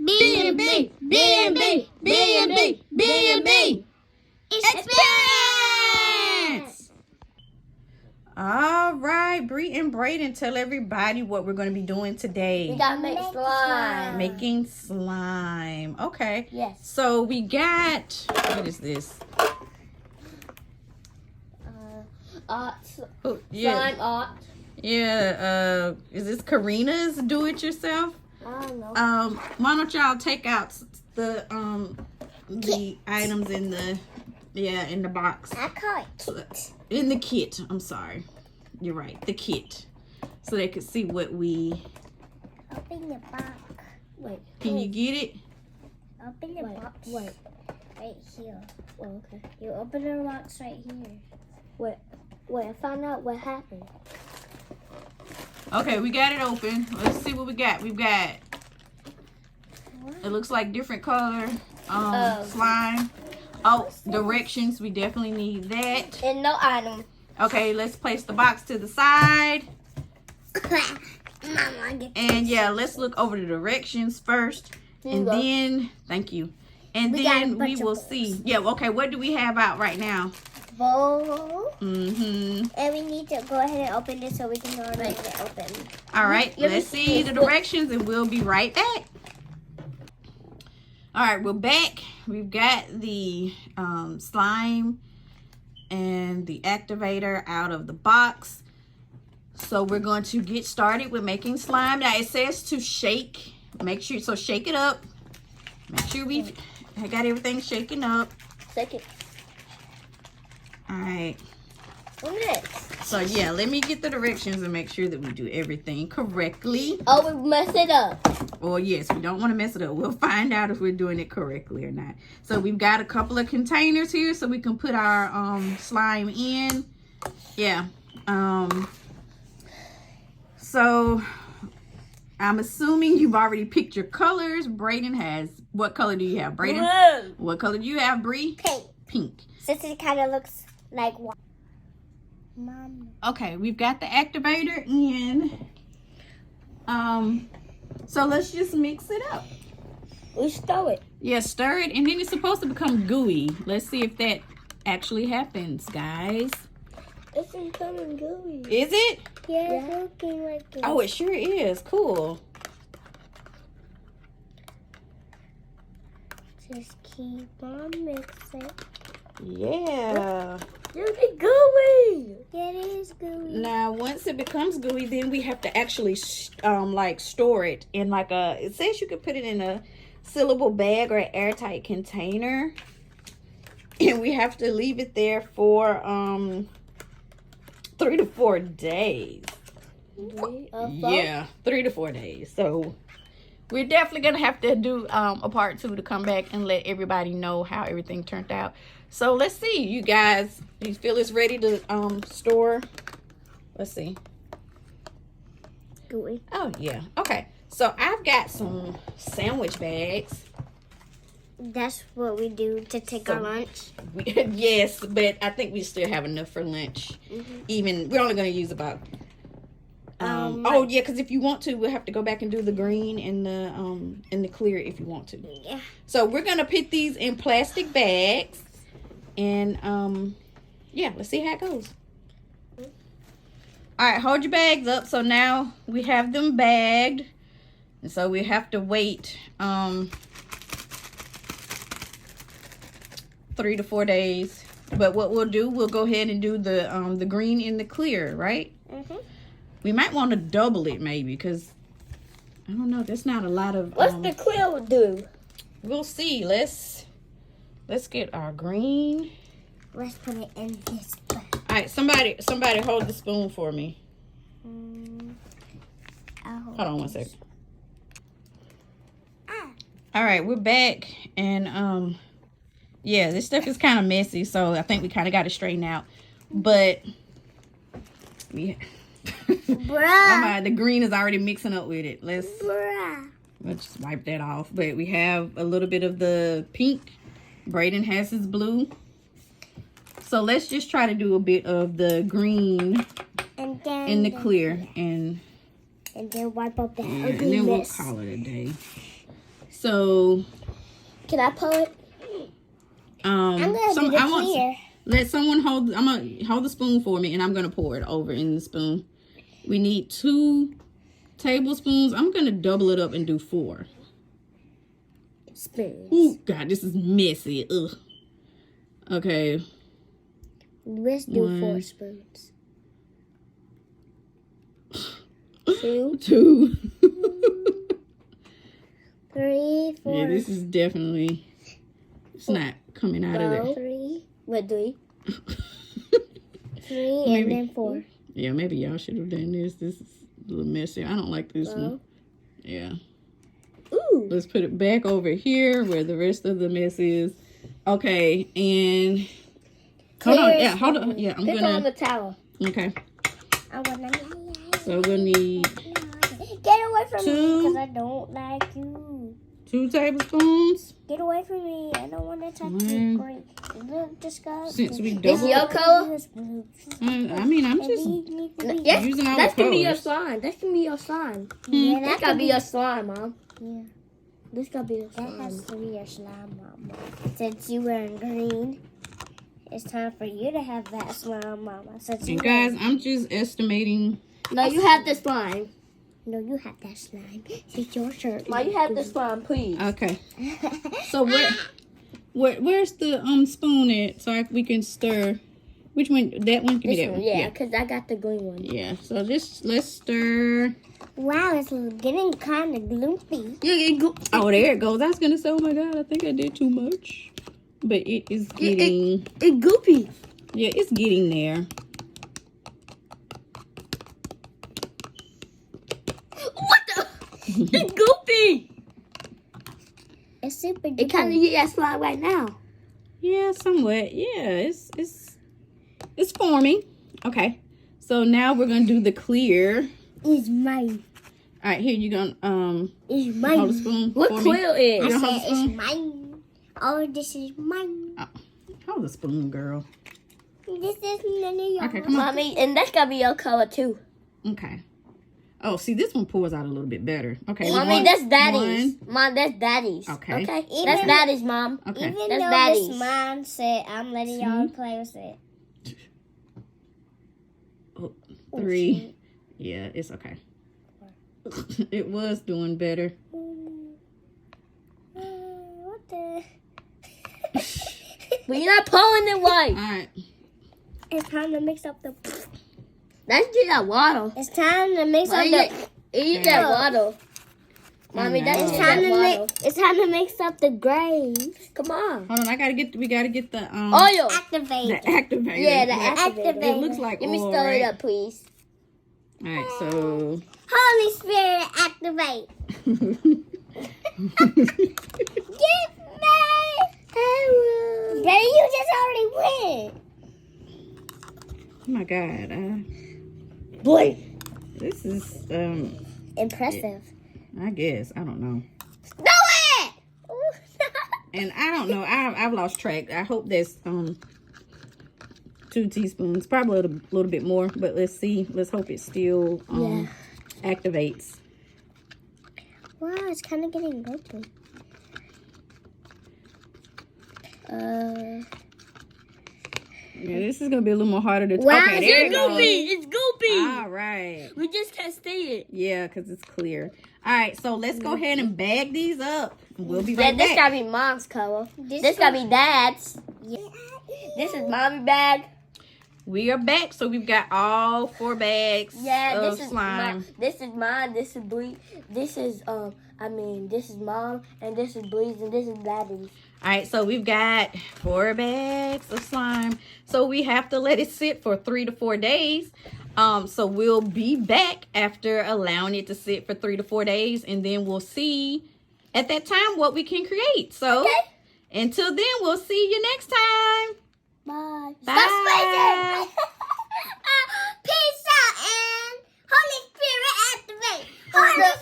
B&B, B&B, B&B, B&B. Experience! All right, Bree and Brayden, tell everybody what we're going to be doing today. We gotta make slime. Making slime. Okay. Yes. So we got, what is this? Slime art. Yeah, is this Karina's do-it-yourself? I don't know. Why don't y'all take out the items in the box. I call it kit. In the kit, I'm sorry. You're right, the kit. So they could see what we... Open the box. Wait. Can you get it? Open the box. Wait. Right here. Oh, okay. You open the box right here. Wait, I found out what happened. Okay, we got it open. Let's see what we got. We've got... It looks like different color slime. Oh, directions. We definitely need that. And no item. Okay, let's place the box to the side. And yeah, let's look over the directions first. And then, thank you. And then we will see. Yeah, okay, what do we have out right now? Bowl. Mm-hmm. And we need to go ahead and open this so we can make it open. All right, let's see the directions and we'll be right back. All right, we're back. We've got the slime and the activator out of the box. So we're going to get started with making slime. Now it says to shake. Make sure, so shake it up. Make sure we got everything shaken up. Shake it. All right. What next? So yeah, let me get the directions and make sure that we do everything correctly. Oh, we messed it up. Well, yes, we don't want to mess it up. We'll find out if we're doing it correctly or not. So we've got a couple of containers here so we can put our slime in. Yeah. So I'm assuming you've already picked your colors. Brayden has. What color do you have, Brayden? Blue. What color do you have, Bree? Pink. Pink. Since it kind of looks like one. Mom. Okay, we've got the activator in. So let's just mix it up. We stir it. Yeah, stir it, and then it's supposed to become gooey. Let's see if that actually happens, guys. It's becoming gooey. Is it? Yeah, it's looking like it. Oh, it sure is. Cool. Just keep on mixing. Yeah. It's gooey. It is gooey. Now, once it becomes gooey, then we have to actually like store it in like a. It says you could put it in a sealable bag or an airtight container, and we have to leave it there for 3 to 4 days. Yeah, 3 to 4 days. So we're definitely gonna have to do a part 2 to come back and let everybody know how everything turned out. So let's see, you guys. Do you feel it's ready to store? Let's see. Gooey. Oh yeah. Okay. So I've got some sandwich bags. That's what we do to take our lunch. Yes, but I think we still have enough for lunch. Even we're only going to use about. Oh yeah, because if you want to, we'll have to go back and do the green and the clear if you want to. Yeah. So we're gonna put these in plastic bags, and yeah, let's see how it goes. All right, hold your bags up. So now we have them bagged, and so we have to wait 3 to 4 days. But what we'll do, we'll go ahead and do the green and the clear, right? We might want to double it maybe, because I don't know, there's not a lot of What's the clear do? We'll see. Let's get our green. Let's put it in this bag. All right, somebody hold the spoon for me. Hold on one second. All right, we're back, and yeah, this stuff is kind of messy, so I think we kind of got to straighten out. But yeah, the green is already mixing up with it. Let's just wipe that off. But we have a little bit of the pink. Brayden has his blue. So let's just try to do a bit of the green and then in the clear, and then wipe up that and then we'll call it a day. So, can I pull it? I'm gonna do the clear. Let someone hold. I'm gonna hold the spoon for me, and I'm gonna pour it over in the spoon. We need 2 tablespoons. I'm gonna double it up and do 4 spoons. Ooh, God, this is messy. Ugh. Okay. Let's do 4 spoons. 2. 2. 3, 4. Yeah, this is definitely. It's not coming out of there. 3. What 3? 3 Maybe. and then 4. Yeah, maybe y'all should have done this. This is a little messy. I don't like this one. Yeah. Ooh. Let's put it back over here where the rest of the mess is. Okay, and hold on. Yeah, hold on. Yeah, I'm Put gonna. on the towel. Okay. I'm gonna. So we'll need. Get away from 2. me because I don't like you. 2 tablespoons. Get away from me. I don't want to touch 1. you. Great. Look, disgusting. Since we Is double. your color? I mean, I'm just Yes, using all that's the gonna be your colors. slime. That's gonna be your slime. Yeah, That's gotta be your slime, Mom. Yeah. This gotta be your That has slime. to be your slime, Mama. Since you wearing green, it's time for you to have that slime, Mama. Since you And guys, I'm just estimating. No, you have the slime. no, you have that slime. It's your shirt. Mom, you have the slime, please. Okay. So where's the spoon at so we can stir? Which one? That one? Give me that one. Yeah, because I got the green one. Yeah. So just let's stir. Wow, it's getting kind of gloopy. Oh, there it goes. I was gonna say, oh my God, I think I did too much. But it is getting. It's goopy. Yeah, it's getting there. What the? It's goopy. It's super It kind of duper. get that slime right now. Yeah, somewhat. Yeah, it's forming. Okay. So now we're gonna do the clear. It's mine. All right, here you gonna It's hold the mine. spoon What for me. quill I is? You don't said hold the it's spoon? mine. Oh, this is mine. Hold the spoon, girl. This is none of yours. Okay, come on. Mommy, and that's gotta be your color too. Okay. Oh, see, this one pours out a little bit better. Okay. Mommy, one- that's daddy's. one. Mom, that's daddy's. Okay. Okay. Even- That's daddy's, Mom. Okay. Even That's though daddy's. this mine said I'm letting y'all play with it. 3. Yeah, it's okay. It was doing better. What the? But you're not pulling it All right. right. It's time to mix up the. That's just that water. It's time to mix up Mommy, the. eat that water. Mommy, that's It's just Time that to water. mix. It's time to mix up the grains. Come on. Hold on, we gotta get the Oil. Activate. the activator. Yeah, the Activate. activator. It looks like Let me oil, stir it right? up, please. All right, so Holy Spirit, activate. Get me. Baby, you just already went. oh my God, Boy. this is Impressive. I guess I don't know, Do it. and I don't know. I've lost track. I hope that's 2 teaspoons, probably a little bit more, but let's see. Let's hope it still activates. Wow, it's kind of getting good. Yeah, this is gonna be a little more harder to. Wow, okay, there it It's goes. goopy. It's goopy. All right. We just can't see it. Yeah, because it's clear. All right, so let's go ahead and bag these up. We'll be Yeah, right this back. gotta be Mom's color. This This gotta be Dad's. Yeah. This is Mommy bag. We are back, so we've got all 4 bags Yeah, of this is slime. This is mine. This is Bree. This is this is Mom, and this is Bree's, and this is Daddy's. All right, so we've got 4 bags of slime. So we have to let it sit for 3 to 4 days. So we'll be back after allowing it to sit for 3 to 4 days, and then we'll see at that time what we can create. So until then, we'll see you next time. Bye. Bye. Stop Peace out and Holy Spirit activate. Holy